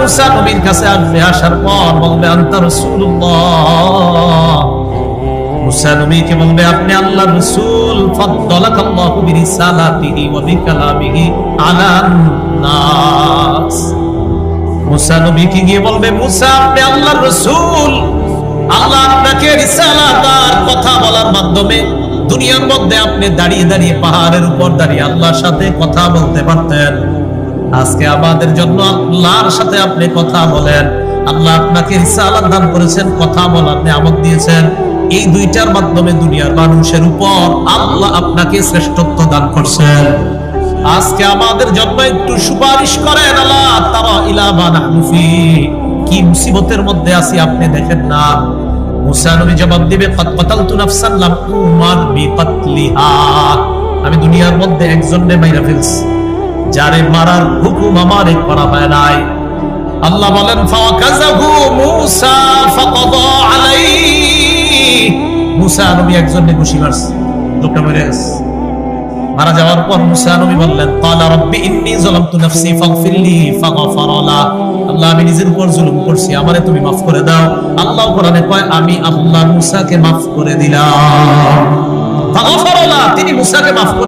মুসা নবীর কাছে আসবে, আসার পর বলবে আনতা রাসূলুল্লাহ। মুসা নবীকে বলবে আপনি আল্লাহর রাসূল। ফাদ্দালাকাল্লাহু বিরিসালাতিহি ওয়া বিকালামিহি আলান নাস। মুসা নবীকে গিয়ে বলবে মুসা আপনি আল্লাহর রাসূল, আল্লাহ আপনাকে রিসালাত আর কথা বলার মাধ্যমে দুনিয়ার মধ্যে আপনি দাঁড়িয়ে দাঁড়িয়ে পাহাড়ের উপর দাঁড়িয়ে আল্লাহর সাথে কথা বলতে পারতেন। আজকে আমাদের জন্য আল্লাহর সাথে আপনি কথা বলেন। আল্লাহ আপনাকে রিসালাত দান করেছেন, কথা বলার নিয়ামত দিয়েছেন। এই দুইটার মাধ্যমে দুনিয়ার মানুষের উপর আল্লাহ আপনাকে শ্রেষ্ঠত্ব দান করছেন। আজকে আমাদের জন্য একটু সুপারিশ করেন। আল্লাহ তারা ইলা মা নাহনু ফি, কি মুসিবতের মধ্যে আছি আপনি দেখেন না। মুসা নবী জবাব দিবে কাদ কাতালতু নাফসান লাম উমার বিকাতলিহা, আমি দুনিয়ার মধ্যে একজনকে মাইরা ফেলছি, যারে মারার হুকুম আমারে করা হয় নাই। আল্লাহ বলেন ফাওয়াকাযাহু মুসা ফাকাদা আলাইহি, মুসা নবী একজনকে ঘুষি মারছে, লোকটা মরে গেছে। মারা যাওয়ার পর মুসা নবী বললেন ক্বালা রাব্বি ইন্নী যালামতু নাফসি ফাগফিরলি ফাগফারা লা, আল্লাহ আমি নিজের উপর জুলুম করছি, আমারে তুমি মাফ করে দাও। আল্লাহ কোরআনে কয় আমি আল্লাহ মুসাকে মাফ করে দিলাম। ফাগফারা লা, তিনি মুসাকে মাফ